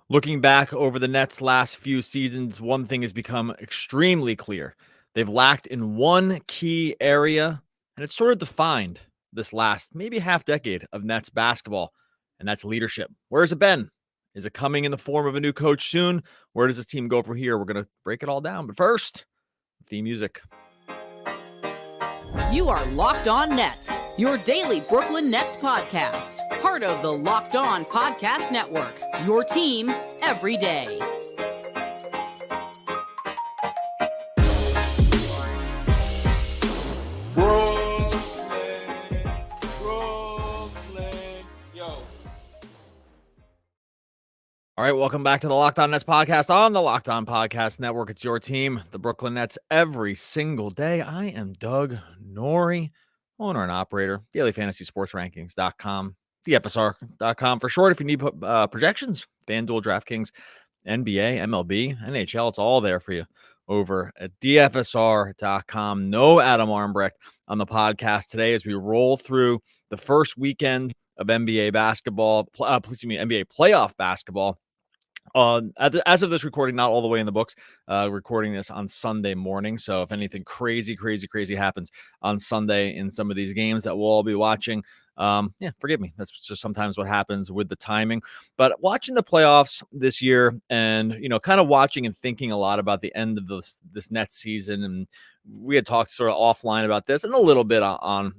Looking back over the Nets' last few seasons, one thing has become extremely clear. They've lacked in one key area, and it's sort of defined this last maybe half decade of Nets basketball, and that's leadership. Where has it been? Is it coming in the form of a new coach soon? Where does this team go from here? We're going to break it all down. But first, theme music. You are Locked On Nets, your daily Brooklyn Nets podcast. Part of the Locked On Podcast Network, your team every day. Brooklyn, yo. All right, welcome back to the Locked On Nets podcast on the Locked On Podcast Network. It's your team, the Brooklyn Nets, every single day. I am Doug Norrie, owner and operator, dailyfantasysportsrankings.com, DFSR.com for short if you need projections, FanDuel, DraftKings, NBA, MLB, NHL. It's all there for you over at DFSR.com. No Adam Armbrecht on the podcast today as we roll through the first weekend of NBA basketball, NBA playoff basketball. As of this recording, not all the way in the books, recording this on Sunday morning. So if anything crazy happens on Sunday in some of these games that we'll all be watching, forgive me. That's just sometimes what happens with the timing. But watching the playoffs this year and, kind of watching and thinking a lot about the end of this Nets season. And we had talked sort of offline about this and a little bit on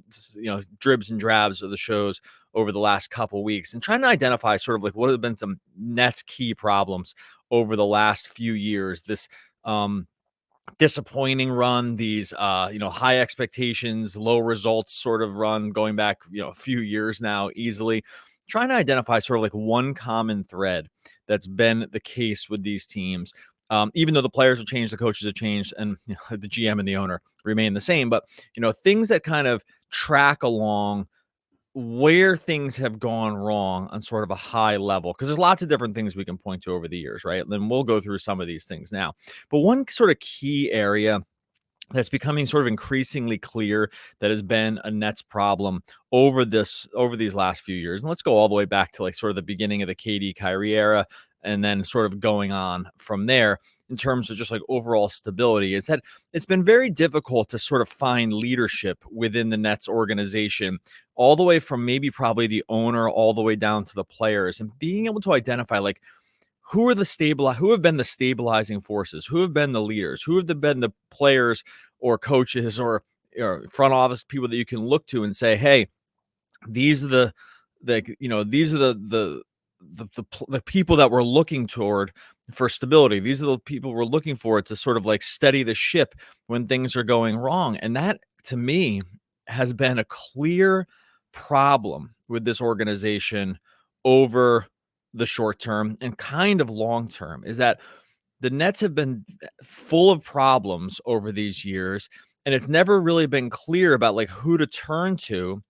dribs and drabs of the shows over the last couple weeks and trying to identify sort of like what have been some Nets key problems over the last few years. This disappointing run, these high expectations, low results sort of run going back a few years now easily. Trying to identify sort of like one common thread that's been the case with these teams. Even though the players have changed, the coaches have changed, and the GM and the owner remain the same. But things that kind of track along where things have gone wrong on sort of a high level, because there's lots of different things we can point to over the years, right? And then we'll go through some of these things now. But one sort of key area that's becoming sort of increasingly clear that has been a Nets problem over these last few years. And let's go all the way back to like sort of the beginning of the KD Kyrie era and then sort of going on from there in terms of just like overall stability, is that it's been very difficult to sort of find leadership within the Nets organization, all the way from maybe probably the owner all the way down to the players, and being able to identify like who have been the stabilizing forces, who have been the leaders, who have been the players or coaches or front office people that you can look to and say, hey, these are the people that we're looking toward for stability. These are the people we're looking for to sort of like steady the ship when things are going wrong. And that, to me, has been a clear problem with this organization over the short term and kind of long term, is that the Nets have been full of problems over these years, and it's never really been clear about like who to turn to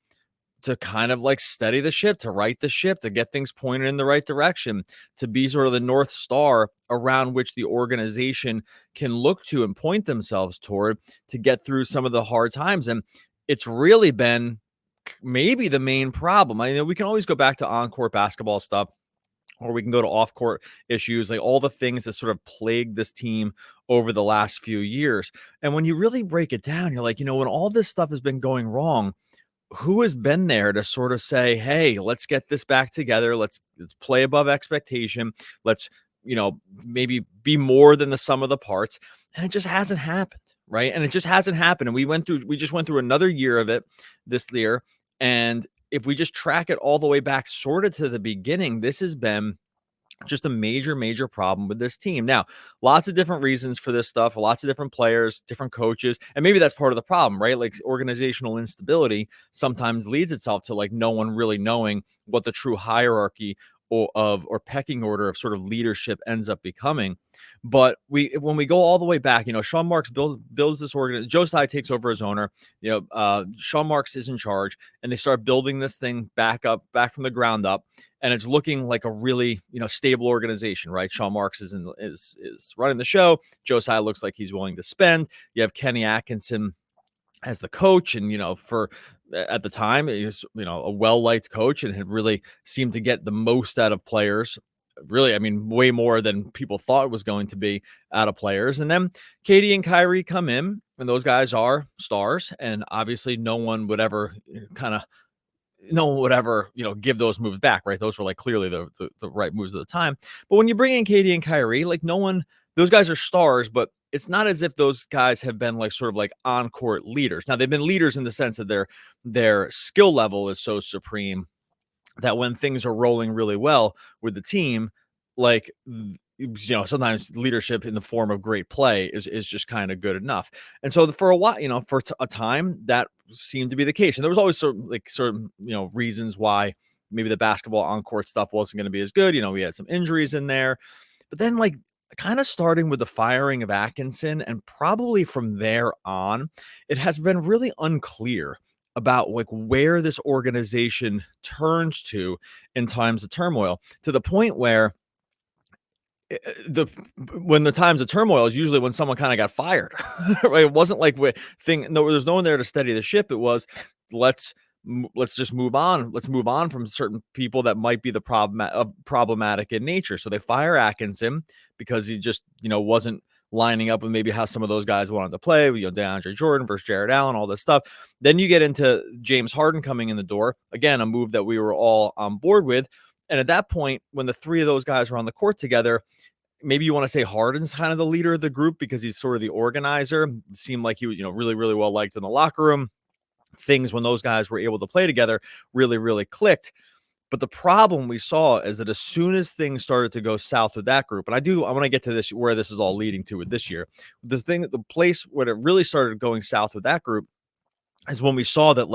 kind of like steady the ship, to right the ship, to get things pointed in the right direction, to be sort of the North Star around which the organization can look to and point themselves toward to get through some of the hard times. And it's really been maybe the main problem. I mean, we can always go back to on-court basketball stuff, or we can go to off-court issues, like all the things that sort of plagued this team over the last few years. And when you really break it down, you're like, when all this stuff has been going wrong, who has been there to sort of say, hey, let's get this back together. Let's play above expectation. Let's, maybe be more than the sum of the parts. And it just hasn't happened, right? And it just hasn't happened. And we just went through another year of it this year. And if we just track it all the way back sort of to the beginning, this has been just a major problem with this team. Now, lots of different reasons for this stuff, lots of different players, different coaches, and maybe that's part of the problem, right? Like organizational instability sometimes leads itself to like no one really knowing what the true hierarchy or pecking order of sort of leadership ends up becoming. But when we go all the way back, Sean Marks builds this organization. Joe Tsai takes over as owner. Sean Marks is in charge, and they start building this thing back from the ground up. And it's looking like a really, stable organization, right? Sean Marks is running the show. Joe Tsai looks like he's willing to spend. You have Kenny Atkinson as the coach, and for at the time he was a well-liked coach and had really seemed to get the most out of players really, I mean, way more than people thought it was going to be out of players. And then Katie and Kyrie come in, and those guys are stars. And obviously, no one would ever give those moves back, right? Those were like clearly the right moves at the time. But when you bring in Katie and Kyrie, like those guys are stars, but it's not as if those guys have been like sort of like on-court leaders. Now they've been leaders in the sense that their skill level is so supreme that when things are rolling really well with the team, like sometimes leadership in the form of great play is just kind of good enough. And so for a while, for a time, that seemed to be the case. And there was always sort of reasons why maybe the basketball on-court stuff wasn't going to be as good. We had some injuries in there, but then like kind of starting with the firing of Atkinson, and probably from there on, it has been really unclear about like where this organization turns to in times of turmoil, to the point where when the times of turmoil is usually when someone kind of got fired. Right? It wasn't like there's no one there to steady the ship. It was let's just move on. Let's move on from certain people that might be the problematic in nature. So they fire Atkinson because he just wasn't lining up with maybe how some of those guys wanted to play. DeAndre Jordan versus Jared Allen, all this stuff. Then you get into James Harden coming in the door. Again, a move that we were all on board with. And at that point, when the three of those guys are on the court together, maybe you want to say Harden's kind of the leader of the group because he's sort of the organizer. It seemed like he was, really, really well liked in the locker room. Things when those guys were able to play together really, really clicked. But the problem we saw is that as soon as things started to go south with that group, and I want to get to this, where this is all leading to with this year, the place where it really started going south with that group is when we saw that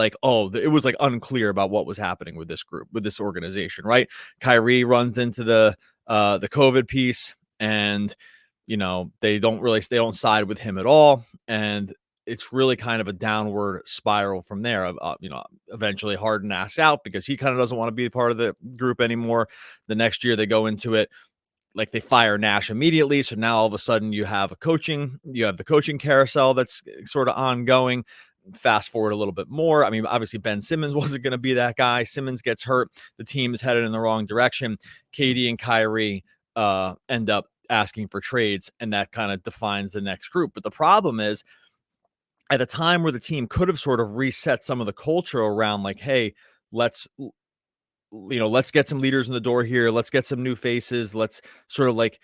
it was like unclear about what was happening with this group, with this organization, right? Kyrie runs into the COVID piece, and they don't side with him at all, and it's really kind of a downward spiral from there. Eventually Harden asks out because he kind of doesn't want to be a part of the group anymore. The next year they go into it, like they fire Nash immediately. So now all of a sudden you have the coaching carousel that's sort of ongoing. Fast forward a little bit more. I mean, obviously Ben Simmons wasn't going to be that guy. Simmons gets hurt. The team is headed in the wrong direction. Katie and Kyrie end up asking for trades, and that kind of defines the next group. But the problem is, at a time where the team could have sort of reset some of the culture around like, hey, let's get some leaders in the door here. Let's get some new faces. Let's sort of like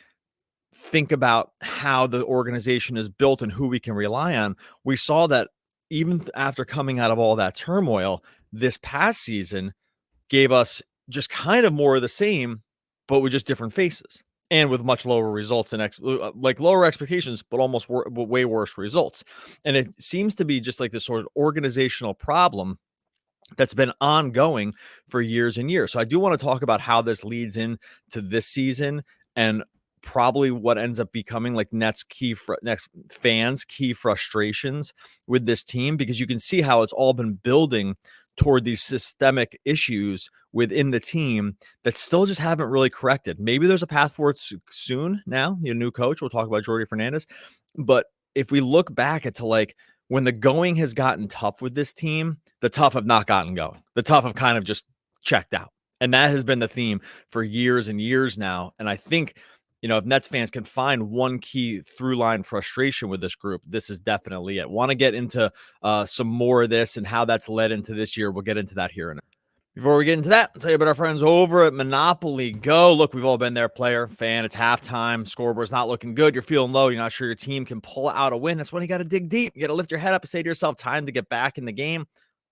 think about how the organization is built and who we can rely on. We saw that even after coming out of all that turmoil, this past season gave us just kind of more of the same, but with just different faces and with much lower results and lower expectations, but almost way worse results. And it seems to be just like this sort of organizational problem that's been ongoing for years and years. So I do want to talk about how this leads into this season, and probably what ends up becoming like next fans' key frustrations with this team, because you can see how it's all been building toward these systemic issues within the team that still just haven't really corrected. Maybe there's a path forward soon now, new coach. We'll talk about Jordi Fernandez. But if we look back at like when the going has gotten tough with this team, the tough have not gotten going. The tough have kind of just checked out. And that has been the theme for years and years now. And I think, if Nets fans can find one key through line frustration with this group, this is definitely it. Want to get into some more of this and how that's led into this year. We'll get into that here in a minute. Before we get into that, I'll tell you about our friends over at Monopoly Go. Look, we've all been there, player, fan. It's halftime. Scoreboard's not looking good. You're feeling low. You're not sure your team can pull out a win. That's when you got to dig deep. You got to lift your head up and say to yourself, time to get back in the game.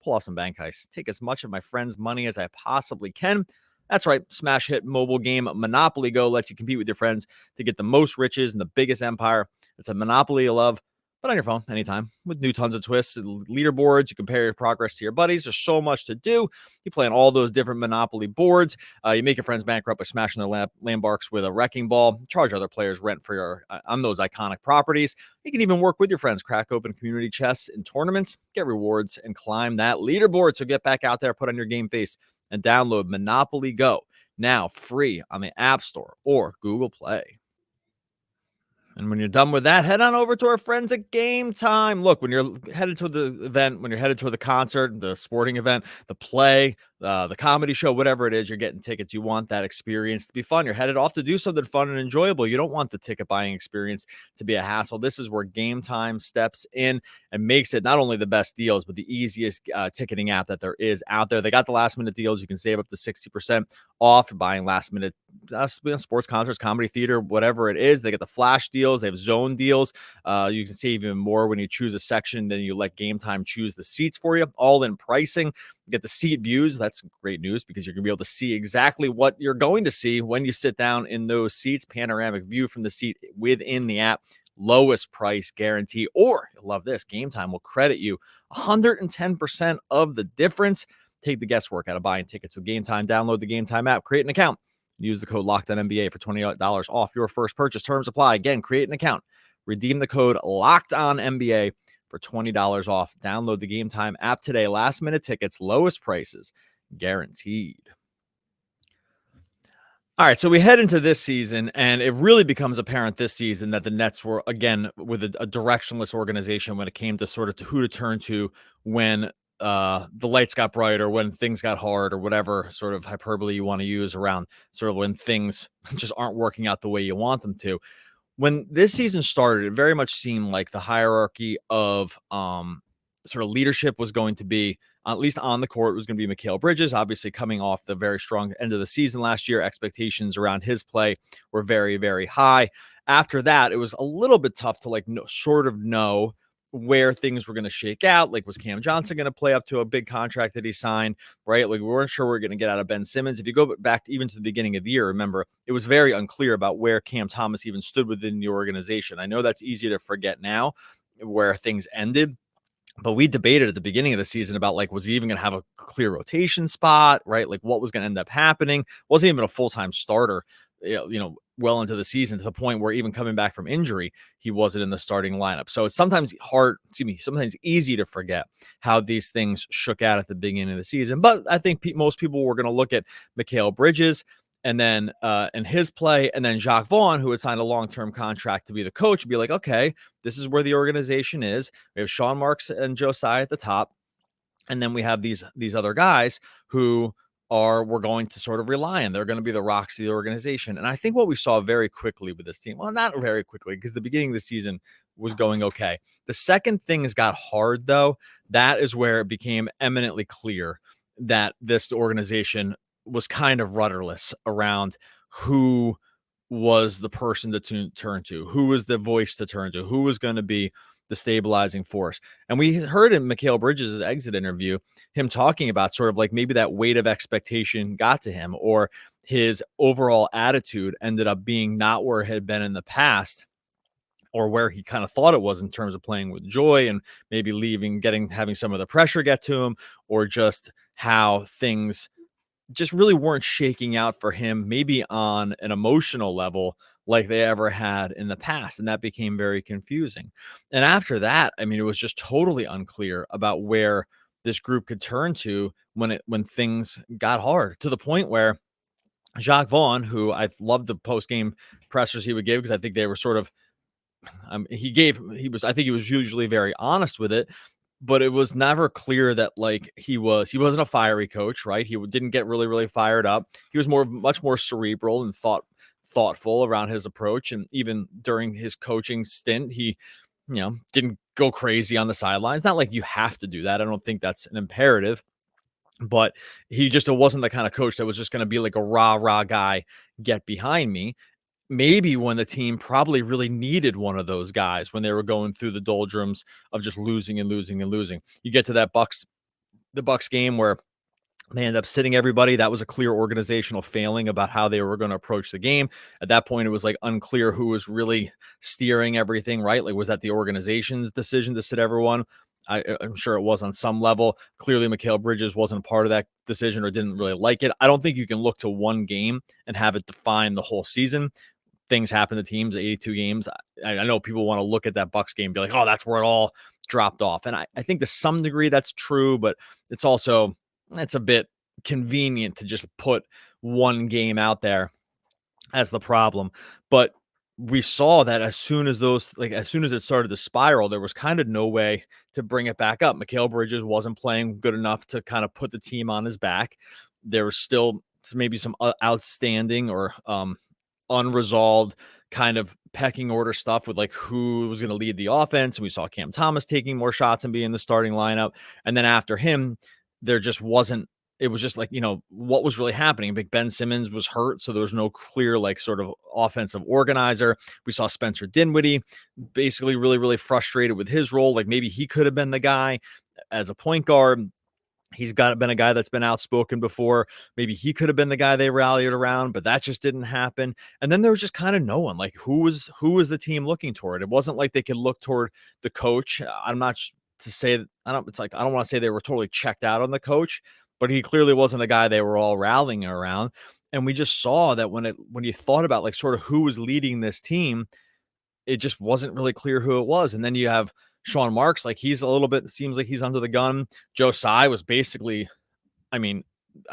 Pull off some bank heists. Take as much of my friends' money as I possibly can. That's right. Smash hit mobile game Monopoly Go lets you compete with your friends to get the most riches and the biggest empire. It's a Monopoly you love, but on your phone anytime with new tons of twists and leaderboards. You compare your progress to your buddies. There's so much to do. You play on all those different Monopoly boards. You make your friends bankrupt by smashing their landmarks with a wrecking ball. Charge other players rent for your on those iconic properties. You can even work with your friends, crack open community chests in tournaments, get rewards, and climb that leaderboard. So get back out there, put on your game face, and download Monopoly Go now free on the App Store or Google Play. And when you're done with that, head on over to our friends at GameTime. Look, when you're headed to the event, when you're headed to the concert, the sporting event, the play, the comedy show, whatever it is, you're getting tickets. You want that experience to be fun. You're headed off to do something fun and enjoyable. You don't want the ticket buying experience to be a hassle. This is where GameTime steps in and makes it not only the best deals, but the easiest ticketing app that there is out there. They got the last minute deals. You can save up to 60% off for buying last minute sports concerts, comedy theater, whatever it is. They get the flash deals. They have zone deals. You can save even more when you choose a section. Then you let GameTime choose the seats for you. All in pricing. You get the seat views. That's great news because you're going to be able to see exactly what you're going to see when you sit down in those seats. Panoramic view from the seat within the app. Lowest price guarantee. Or, you'll love this, GameTime will credit you 110% of the difference. Take the guesswork out of buying tickets with GameTime. Download the GameTime app. Create an account. Use the code LOCKEDONNBA for $20 off your first purchase. Terms apply. Again, create an account. Redeem the code LOCKEDONNBA for $20 off. Download the GameTime app today. Last minute tickets, lowest prices, guaranteed. All right, so we head into this season, and it really becomes apparent this season that the Nets were, again, with a directionless organization when it came to sort of who to turn to when the lights got bright or when things got hard or whatever sort of hyperbole you want to use around sort of when things just aren't working out the way you want them to. When this season started, it very much seemed like the hierarchy of sort of leadership was going to be, at least on the court, was going to be Mikal Bridges, obviously coming off the very strong end of the season last year. Expectations around his play were very, very high. After that, it was a little bit tough to sort of know where things were going to shake out. Like, was Cam Johnson going to play up to a big contract that he signed, right? Like, we weren't sure we were going to get out of Ben Simmons. If you go back even to the beginning of the year, remember, it was very unclear about where Cam Thomas even stood within the organization. I know that's easy to forget now where things ended, but we debated at the beginning of the season about, like, was he even going to have a clear rotation spot, right? Like, what was going to end up happening? Wasn't even a full-time starter, well into the season, to the point where even coming back from injury, he wasn't in the starting lineup. So it's sometimes sometimes easy to forget how these things shook out at the beginning of the season. But I think most people were going to look at Mikal Bridges and then and his play, and then Jacques Vaughn, who had signed a long-term contract to be the coach, and be like, okay, this is where the organization is. We have Sean Marks and Josiah at the top, and then we have these other guys who we're going to sort of rely on. They're going to be the rocks of the organization. And I think what we saw very quickly with this team, well, not very quickly, because the beginning of the season was going okay. The second things got hard, though, that is where it became eminently clear that this organization was kind of rudderless around who was the person to turn to, who was the voice to turn to, who was going to be the stabilizing force. And we heard in Mikal Bridges' exit interview, him talking about sort of like maybe that weight of expectation got to him, or his overall attitude ended up being not where it had been in the past, or where he kind of thought it was in terms of playing with joy, and maybe having some of the pressure get to him, or just how things just really weren't shaking out for him, maybe on an emotional level, like they ever had in the past. And that became very confusing. And after that, I mean, it was just totally unclear about where this group could turn to when things got hard, to the point where Jacques Vaughn, who I loved the post-game pressers he would give, because I think they were sort of, I think he was usually very honest with it, but it was never clear that, like, he wasn't a fiery coach, right? He didn't get really, really fired up. He was much more cerebral and thoughtful around his approach. And even during his coaching stint, he, didn't go crazy on the sidelines. Not like you have to do that. I don't think that's an imperative, but he just wasn't the kind of coach that was just going to be like a rah guy, get behind me. Maybe when the team probably really needed one of those guys, when they were going through the doldrums of just losing and losing and losing. You get to that the Bucks game where they end up sitting everybody. That was a clear organizational failing about how they were going to approach the game. At that point, it was like unclear who was really steering everything, right? Like, was that the organization's decision to sit everyone? I'm sure it was on some level. Clearly, Mikal Bridges wasn't a part of that decision or didn't really like it. I don't think you can look to one game and have it define the whole season. Things happen to teams, 82 games. I know people want to look at that Bucks game and be like, oh, that's where it all dropped off. And I think to some degree that's true, but it's a bit convenient to just put one game out there as the problem. But we saw that as soon as it started to spiral, there was kind of no way to bring it back up. Mikal Bridges wasn't playing good enough to kind of put the team on his back. There was still maybe some outstanding or unresolved kind of pecking order stuff with like who was going to lead the offense. And we saw Cam Thomas taking more shots and being the starting lineup. And then after him, there just wasn't, it was just like, what was really happening? Big Ben Simmons was hurt, so there was no clear, like, sort of offensive organizer. We saw Spencer Dinwiddie basically really, really frustrated with his role. Like, maybe he could have been the guy as a point guard. He's been a guy that's been outspoken before. Maybe he could have been the guy they rallied around, but that just didn't happen. And then there was just kind of no one. Like, who was the team looking toward? It wasn't like they could look toward the coach. I'm not to say, I don't want to say they were totally checked out on the coach, but he clearly wasn't the guy they were all rallying around. And we just saw that when you thought about like sort of who was leading this team, it just wasn't really clear who it was. And then you have Sean Marks, like he's a little bit, seems like he's under the gun. Joe Tsai was basically,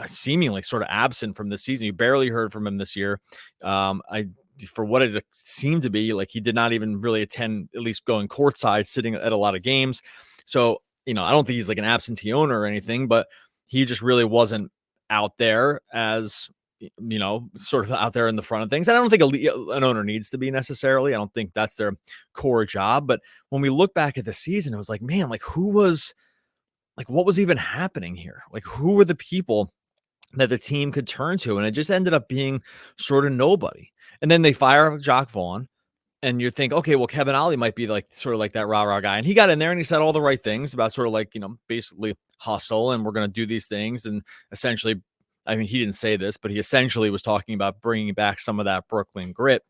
seemingly sort of absent from this season. You barely heard from him this year. For what it seemed to be, like he did not even really attend, at least going courtside, sitting at a lot of games. So, I don't think he's like an absentee owner or anything, but he just really wasn't out there as, sort of out there in the front of things. And I don't think an owner needs to be necessarily. I don't think that's their core job. But when we look back at the season, it was like, man, like what was even happening here? Like, who were the people that the team could turn to? And it just ended up being sort of nobody. And then they fire Jacques Vaughn. And you think, okay, well, Kevin Ollie might be like sort of like that rah-rah guy. And he got in there and he said all the right things about sort of like, basically hustle and we're going to do these things. And essentially, he didn't say this, but he essentially was talking about bringing back some of that Brooklyn grit,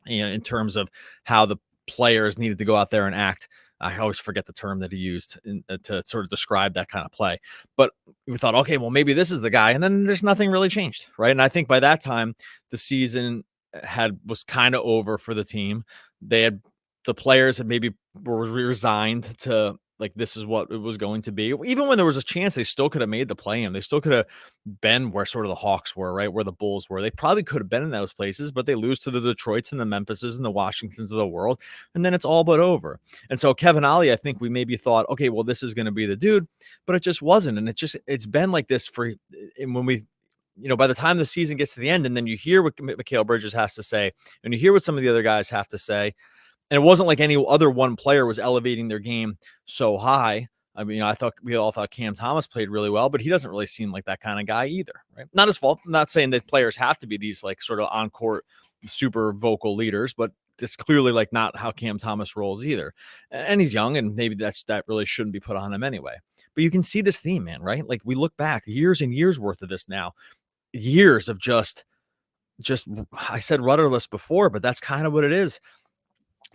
in terms of how the players needed to go out there and act. I always forget the term that he used to sort of describe that kind of play. But we thought, okay, well, maybe this is the guy. And then there's nothing really changed, right? And I think by that time, the season was kind of over for the team. The players had maybe were resigned to like, this is what it was going to be. Even when there was a chance, they still could have made the play-in. They still could have been where sort of the Hawks were, right? Where the Bulls were. They probably could have been in those places, but they lose to the Detroits and the Memphises and the Washingtons of the world. And then it's all but over. And so Kevin Ollie, I think we maybe thought, okay, well, this is going to be the dude, but it just wasn't. And it's been like this and when we, by the time the season gets to the end, and then you hear what Mikal Bridges has to say, and you hear what some of the other guys have to say, and it wasn't like any other one player was elevating their game so high. I thought we all thought Cam Thomas played really well, but he doesn't really seem like that kind of guy either, right? Not his fault. I'm not saying that players have to be these like sort of on-court super vocal leaders, but it's clearly like not how Cam Thomas rolls either. And he's young, and maybe that really shouldn't be put on him anyway. But you can see this theme, man, right? Like we look back years and years worth of this now. Years of just I said rudderless before, but that's kind of what it is.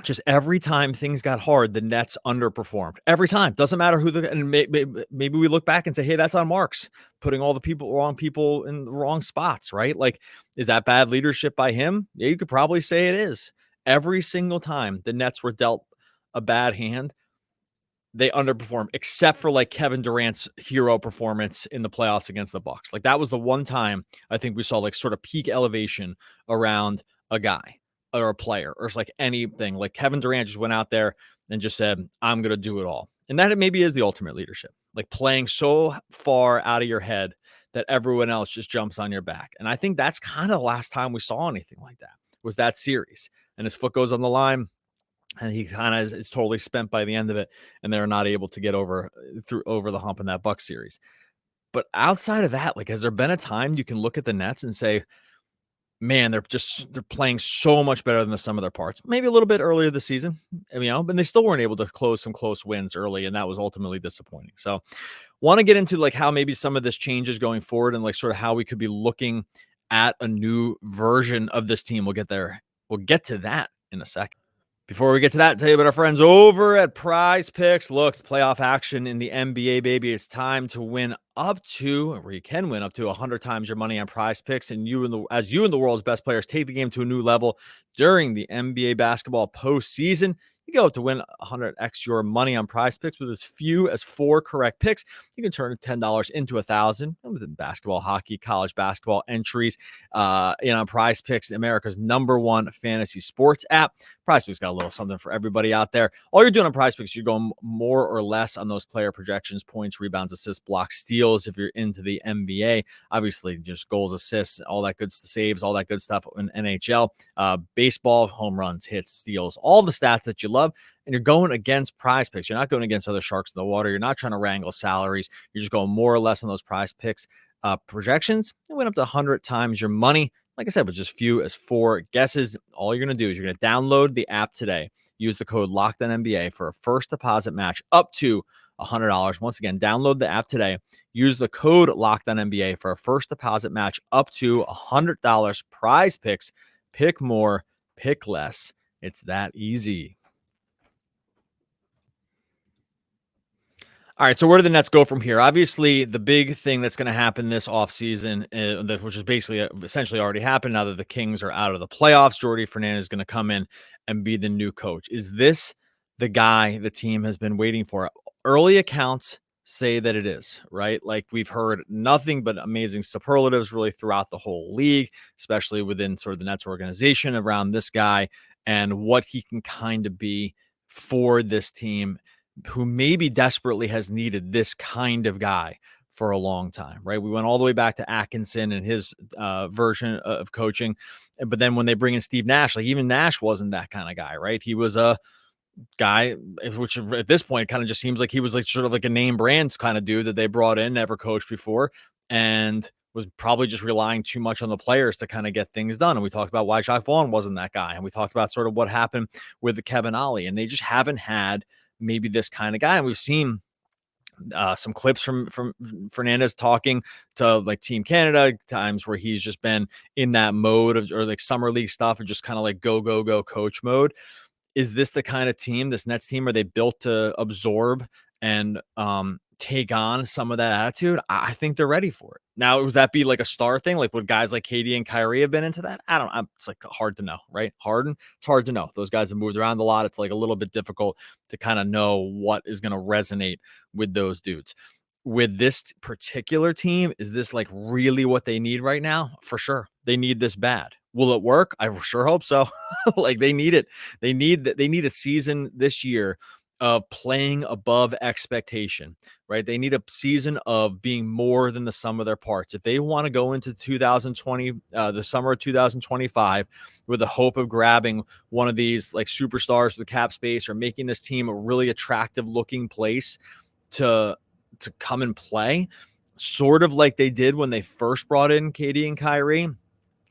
Just every time things got hard, the Nets underperformed. Every time. Doesn't matter who and maybe we look back and say, hey, that's on Marks, putting all the wrong people in the wrong spots, right? Like, is that bad leadership by him? Yeah, you could probably say it is. Every single time the Nets were dealt a bad hand, they underperformed, except for like Kevin Durant's hero performance in the playoffs against the Bucks. Like that was the one time I think we saw like sort of peak elevation around a guy or a player or it's like anything. Like Kevin Durant just went out there and just said, I'm going to do it all. And that maybe is the ultimate leadership, like playing so far out of your head that everyone else just jumps on your back. And I think that's kind of the last time we saw anything like that was that series. And his foot goes on the line. And he kind of is totally spent by the end of it, and they're not able to get over the hump in that Bucks series. But outside of that, like, has there been a time you can look at the Nets and say, man, they're playing so much better than the sum of their parts? Maybe a little bit earlier this season, but they still weren't able to close some close wins early, and that was ultimately disappointing. So, want to get into like how maybe some of this changes going forward, and like sort of how we could be looking at a new version of this team. We'll get there. We'll get to that in a second. Before we get to that, tell you about our friends over at Prize Picks. Look, it's playoff action in the NBA, baby. It's time to win up to 100 times your money on Prize Picks. And you and the world's best players take the game to a new level during the NBA basketball postseason. You go to win 100x your money on Prize Picks with as few as 4 correct picks. You can turn $10 into $1,000 with basketball, hockey, college basketball entries on Prize Picks, America's #1 fantasy sports app. Prize Picks got a little something for everybody out there. All you're doing on Prize Picks, you're going more or less on those player projections, points, rebounds, assists, blocks, steals. If you're into the NBA, obviously just goals, assists, all that good saves, all that good stuff in NHL, baseball, home runs, hits, steals, all the stats that you love. And you're going against Prize Picks. You're not going against other sharks in the water. You're not trying to wrangle salaries. You're just going more or less on those Prize Picks projections. It went up to 100 times your money. Like I said, with just few as 4 guesses. All you're going to do is you're going to download the app today. Use the code LOCKEDONNBA for a first deposit match up to $100. Once again, download the app today. Use the code LOCKEDONNBA for a first deposit match up to $100. Prize Picks. Pick more, pick less. It's that easy. All right, so where do the Nets go from here? Obviously, the big thing that's going to happen this offseason, which is basically essentially already happened now that the Kings are out of the playoffs, Jordi Fernandez is going to come in and be the new coach. Is this the guy the team has been waiting for? Early accounts say that it is, right? Like we've heard nothing but amazing superlatives really throughout the whole league, especially within sort of the Nets organization around this guy and what he can kind of be for this team, who maybe desperately has needed this kind of guy for a long time, right? We went all the way back to Atkinson and his version of coaching. But then when they bring in Steve Nash, like even Nash wasn't that kind of guy, right? He was a guy, which at this point kind of just seems like he was like sort of like a name brand kind of dude that they brought in, never coached before, and was probably just relying too much on the players to kind of get things done. And we talked about why Jacques Vaughn wasn't that guy. And we talked about sort of what happened with the Kevin Ollie, and they just haven't had maybe this kind of guy. And we've seen some clips from Fernandez talking to like Team Canada, times where he's just been in that mode of, or like summer league stuff, and just kind of like go coach mode. Is this the kind of team, this Nets team, are they built to absorb and take on some of that attitude? I think they're ready for it. Now, would that be like a star thing? Like would guys like KD and Kyrie have been into that? I don't know. It's like hard to know, right? Harden, it's hard to know. Those guys have moved around a lot. It's like a little bit difficult to kind of know what is going to resonate with those dudes. With this particular team, is this like really what they need right now? For sure. They need this bad. Will it work? I sure hope so. Like they need it. They need a season this year of playing above expectation, right? They need a season of being more than the sum of their parts. If they want to go into 2020, the summer of 2025, with the hope of grabbing one of these like superstars with cap space, or making this team a really attractive looking place to come and play, sort of like they did when they first brought in KD and Kyrie,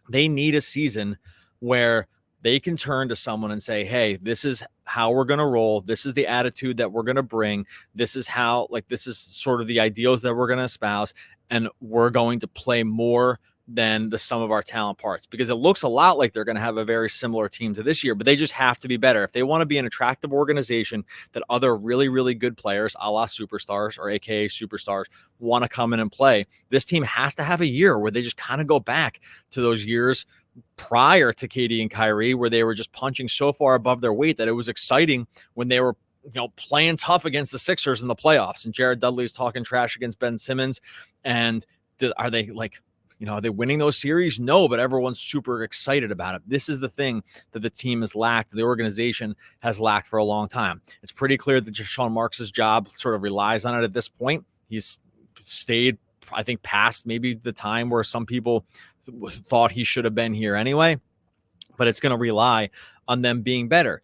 they need a season where they can turn to someone and say, hey, this is how we're going to roll. This is the attitude that we're going to bring. This is how, like, this is sort of the ideals that we're going to espouse. And we're going to play more than the sum of our talent parts, because it looks a lot like they're going to have a very similar team to this year, but they just have to be better. If they want to be an attractive organization that other really, really good players, a la superstars or AKA superstars, want to come in and play, this team has to have a year where they just kind of go back to those years prior to KD and Kyrie, where they were just punching so far above their weight that it was exciting when they were, playing tough against the Sixers in the playoffs, and Jared Dudley's talking trash against Ben Simmons. And are they like, are they winning those series? No, but everyone's super excited about it. This is the thing that the team has lacked, the organization has lacked for a long time. It's pretty clear that Sean Marks' job sort of relies on it at this point. He's stayed, I think, past maybe the time where some people thought he should have been here anyway, but it's going to rely on them being better.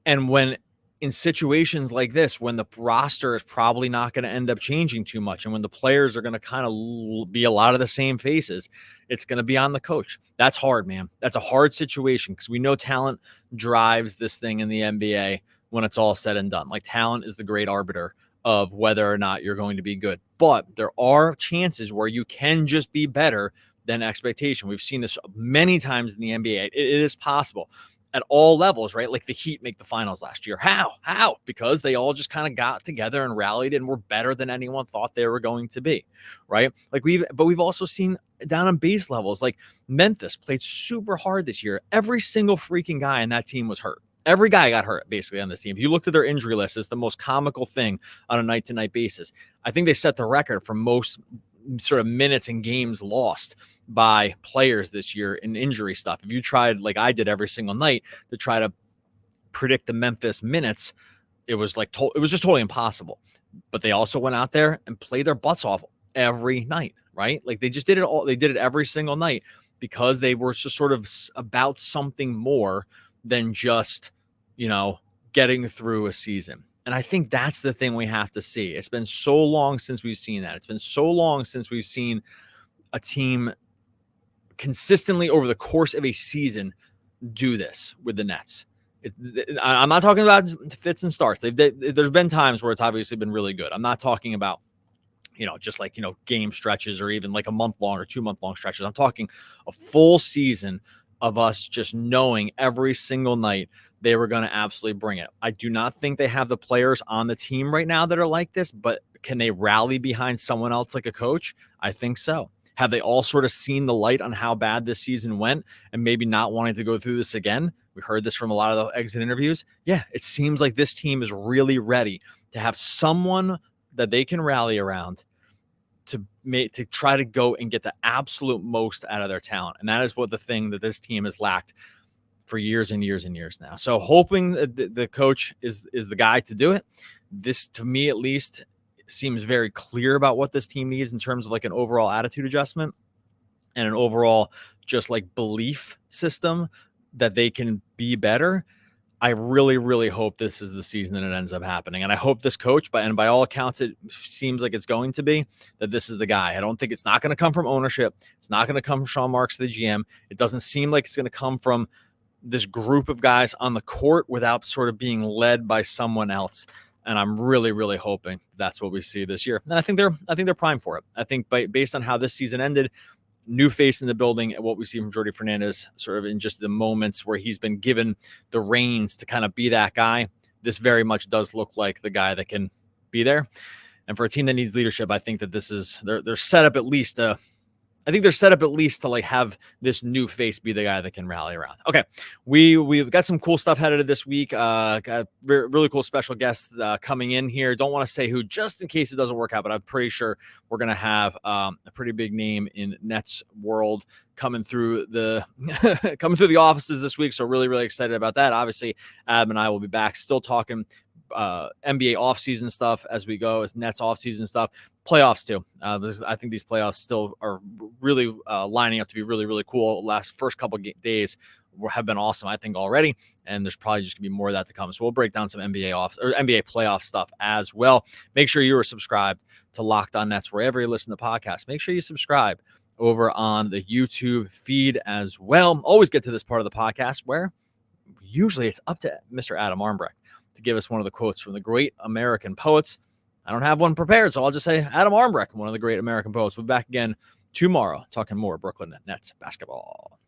And when in situations like this, when the roster is probably not going to end up changing too much, and when the players are going to kind of be a lot of the same faces, it's going to be on the coach. That's hard, man. That's a hard situation, because we know talent drives this thing in the NBA when it's all said and done. Like, talent is the great arbiter of whether or not you're going to be good. But there are chances where you can just be better than expectation. We've seen this many times in the NBA. It is possible at all levels, right? Like the Heat make the finals last year. How? Because they all just kind of got together and rallied and were better than anyone thought they were going to be, right? Like we've also seen down on base levels, like Memphis played super hard this year. Every single freaking guy in that team was hurt. Every guy got hurt basically on this team. If you looked at their injury list, it's the most comical thing on a night-to-night basis. I think they set the record for most sort of minutes and games lost by players this year in injury stuff. If you tried, like I did every single night, to try to predict the Memphis minutes, it was just totally impossible. But they also went out there and played their butts off every night, right? Like they just did it all. They did it every single night because they were just sort of about something more than just, getting through a season. And I think that's the thing we have to see. It's been so long since we've seen that. It's been so long since we've seen a team consistently over the course of a season do this with the Nets. I'm not talking about fits and starts. There's been times where it's obviously been really good. I'm not talking about, just like, game stretches or even like a month long or 2 month long stretches. I'm talking a full season of us just knowing every single night they were going to absolutely bring it. I do not think they have the players on the team right now that are like this, but can they rally behind someone else like a coach? I think so. Have they all sort of seen the light on how bad this season went and maybe not wanting to go through this again? We heard this from a lot of the exit interviews. Yeah, it seems like this team is really ready to have someone that they can rally around to try to go and get the absolute most out of their talent. And that is what the thing that this team has lacked for years and years and years now. So hoping that the coach is the guy to do it. This, to me at least, seems very clear about what this team needs in terms of like an overall attitude adjustment and an overall just like belief system that they can be better. I really, really hope this is the season that it ends up happening. And I hope this coach, and by all accounts, it seems like it's going to be, that this is the guy. I don't think it's not going to come from ownership. It's not going to come from Sean Marks, the GM. It doesn't seem like it's going to come from this group of guys on the court without sort of being led by someone else. And I'm really, really hoping that's what we see this year. And I think they're primed for it. I think based on how this season ended, new face in the building, and what we see from Jordi Fernandez sort of in just the moments where he's been given the reins to kind of be that guy, this very much does look like the guy that can be there. And for a team that needs leadership, I think that this is, they're set up at least to like have this new face be the guy that can rally around. Okay. We've got some cool stuff headed this week. Got a really cool special guest coming in here. Don't want to say who, just in case it doesn't work out, but I'm pretty sure we're going to have a pretty big name in Nets world coming through the offices this week. So really, really excited about that. Obviously, Adam and I will be back still talking NBA offseason stuff as we go, as Nets offseason stuff, playoffs too. I think these playoffs still are really lining up to be really, really cool. First couple days have been awesome, I think, already, and there's probably just gonna be more of that to come. So we'll break down some NBA playoff stuff as well. Make sure you are subscribed to Locked On Nets wherever you listen to podcasts. Make sure you subscribe over on the YouTube feed as well. Always get to this part of the podcast where usually it's up to Mr. Adam Armbrecht to give us one of the quotes from the great American poets. I don't have one prepared, so I'll just say Adam Armbrecht, one of the great American poets. We'll be back again tomorrow talking more Brooklyn Nets basketball.